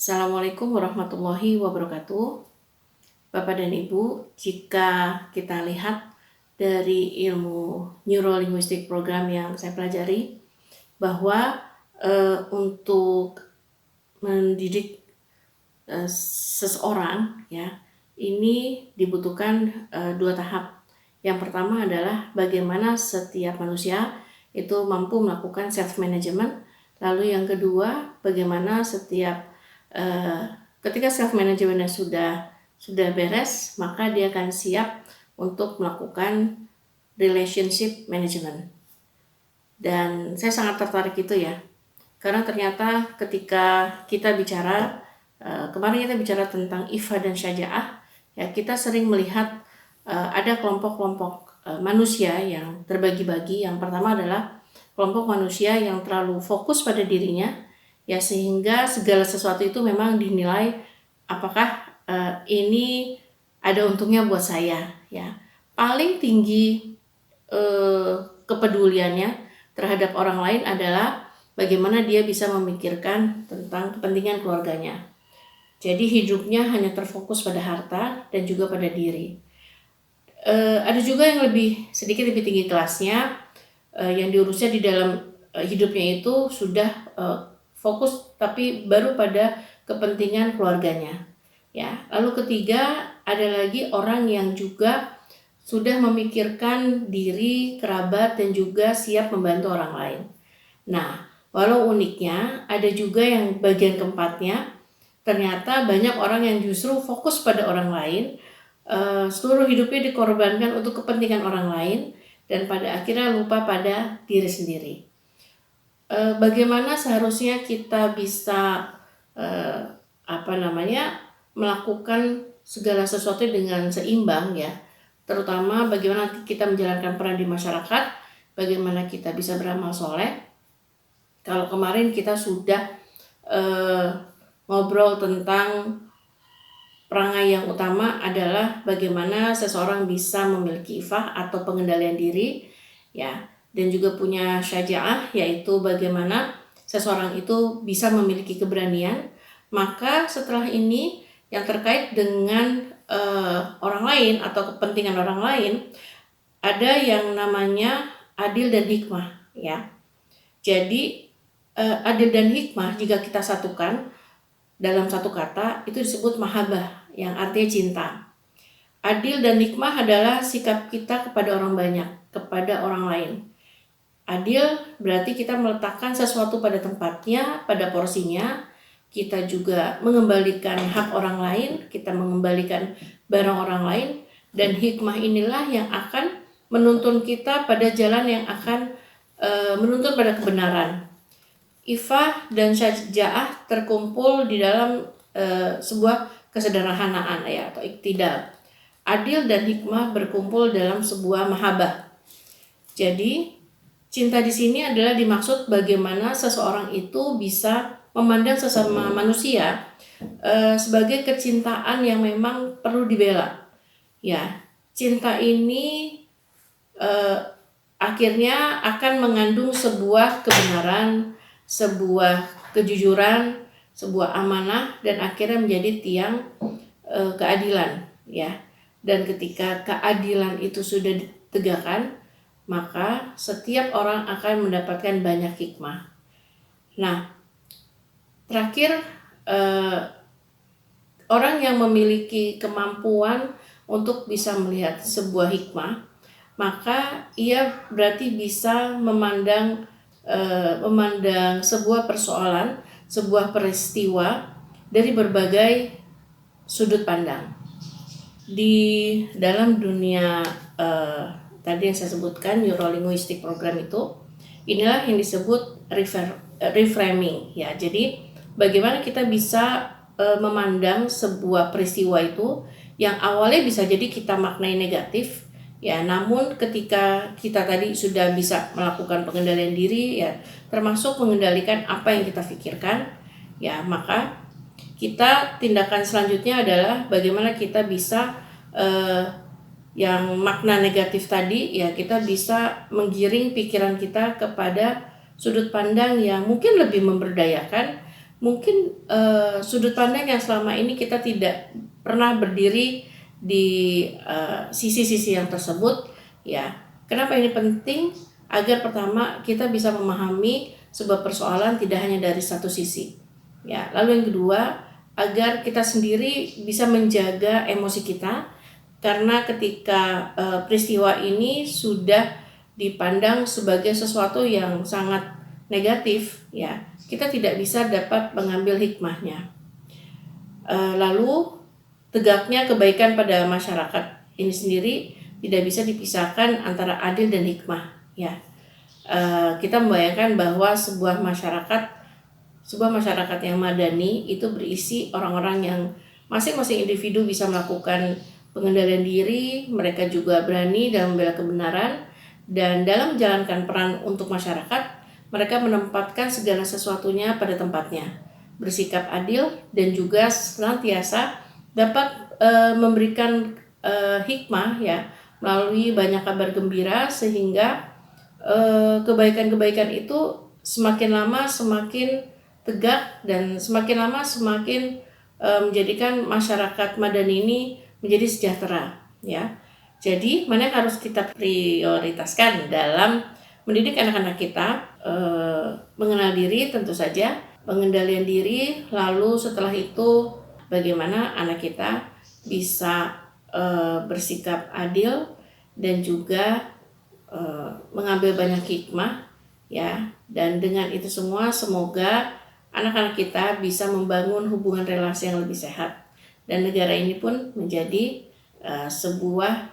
Assalamualaikum warahmatullahi wabarakatuh. Bapak dan Ibu, jika kita lihat dari ilmu Neurolinguistic Program yang saya pelajari, bahwa untuk mendidik seseorang, ya, ini dibutuhkan 2 tahap. Yang pertama adalah bagaimana setiap manusia itu mampu melakukan self management. Lalu yang kedua, bagaimana setiap ketika self managementnya sudah beres, maka dia akan siap untuk melakukan relationship management. Dan saya sangat tertarik itu ya, karena ternyata ketika kita bicara kemarin kita bicara tentang Ifa dan Syaja'ah, ya, kita sering melihat ada kelompok-kelompok manusia yang terbagi-bagi. Yang pertama adalah kelompok manusia yang terlalu fokus pada dirinya, ya, sehingga segala sesuatu itu memang dinilai apakah ini ada untungnya buat saya, ya. Paling tinggi kepeduliannya terhadap orang lain adalah bagaimana dia bisa memikirkan tentang kepentingan keluarganya. Jadi hidupnya hanya terfokus pada harta dan juga pada diri. Ada juga yang sedikit lebih tinggi kelasnya, yang diurusnya di dalam hidupnya itu sudah fokus tapi baru pada kepentingan keluarganya, ya. Lalu ketiga, ada lagi orang yang juga sudah memikirkan diri, kerabat, dan juga siap membantu orang lain. Nah, walau uniknya, ada juga yang bagian keempatnya, ternyata banyak orang yang justru fokus pada orang lain, seluruh hidupnya dikorbankan untuk kepentingan orang lain, dan pada akhirnya lupa pada diri sendiri. Bagaimana seharusnya kita bisa melakukan segala sesuatu dengan seimbang, ya, terutama bagaimana kita menjalankan peran di masyarakat, bagaimana kita bisa beramal soleh. Kalau kemarin kita sudah ngobrol tentang perangai yang utama adalah bagaimana seseorang bisa memiliki ifah atau pengendalian diri, ya, dan juga punya syaja'ah, yaitu bagaimana seseorang itu bisa memiliki keberanian. Maka setelah ini yang terkait dengan orang lain atau kepentingan orang lain, ada yang namanya adil dan hikmah, ya. Jadi adil dan hikmah jika kita satukan dalam satu kata itu disebut mahabbah, yang artinya cinta. Adil dan hikmah adalah sikap kita kepada orang banyak, kepada orang lain. Adil berarti kita meletakkan sesuatu pada tempatnya, pada porsinya. Kita juga mengembalikan hak orang lain, kita mengembalikan barang orang lain, dan hikmah inilah yang akan menuntun kita pada jalan yang akan menuntun pada kebenaran. Ifah dan syaja'ah terkumpul di dalam sebuah kesederhanaan, ya, atau iktidal. Adil dan hikmah berkumpul dalam sebuah mahabbah. Jadi cinta di sini adalah dimaksud bagaimana seseorang itu bisa memandang sesama manusia sebagai kecintaan yang memang perlu dibela, ya. Cinta ini akhirnya akan mengandung sebuah kebenaran, sebuah kejujuran, sebuah amanah, dan akhirnya menjadi tiang keadilan, ya. Dan ketika keadilan itu sudah ditegakkan, maka setiap orang akan mendapatkan banyak hikmah. Nah, terakhir, orang yang memiliki kemampuan untuk bisa melihat sebuah hikmah, maka ia berarti bisa memandang sebuah persoalan, sebuah peristiwa dari berbagai sudut pandang. Di dalam dunia tadi yang saya sebutkan, Neurolinguistic Program itu, inilah yang disebut reframing, ya. Jadi bagaimana kita bisa memandang sebuah peristiwa itu yang awalnya bisa jadi kita maknai negatif, ya, namun ketika kita tadi sudah bisa melakukan pengendalian diri, ya, termasuk mengendalikan apa yang kita pikirkan, ya, maka tindakan selanjutnya adalah bagaimana kita bisa yang makna negatif tadi, ya, kita bisa menggiring pikiran kita kepada sudut pandang yang mungkin lebih memberdayakan, mungkin sudut pandang yang selama ini kita tidak pernah berdiri di sisi-sisi yang tersebut, ya. Kenapa ini penting? Agar pertama kita bisa memahami sebuah persoalan tidak hanya dari satu sisi, ya. Lalu yang kedua, agar kita sendiri bisa menjaga emosi kita, karena ketika peristiwa ini sudah dipandang sebagai sesuatu yang sangat negatif, ya, kita tidak bisa dapat mengambil hikmahnya. Lalu tegaknya kebaikan pada masyarakat ini sendiri tidak bisa dipisahkan antara adil dan hikmah, ya. Kita membayangkan bahwa sebuah masyarakat yang madani itu berisi orang-orang yang masing-masing individu bisa melakukan pengendalian diri, mereka juga berani dalam membela kebenaran, dan dalam menjalankan peran untuk masyarakat, mereka menempatkan segala sesuatunya pada tempatnya, bersikap adil, dan juga senantiasa dapat memberikan hikmah, ya, melalui banyak kabar gembira, sehingga kebaikan-kebaikan itu semakin lama semakin tegak, dan semakin lama semakin menjadikan masyarakat madani ini menjadi sejahtera, ya. Jadi mana yang harus kita prioritaskan dalam mendidik anak-anak kita? Mengenal diri tentu saja, pengendalian diri, lalu setelah itu bagaimana anak kita bisa bersikap adil dan juga mengambil banyak hikmah, ya. Dan dengan itu semua semoga anak-anak kita bisa membangun hubungan relasi yang lebih sehat, dan negara ini pun menjadi sebuah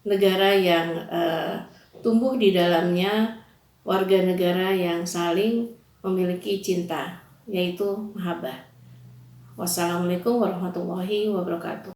negara yang tumbuh di dalamnya warga negara yang saling memiliki cinta, yaitu mahabbah. Wassalamualaikum warahmatullahi wabarakatuh.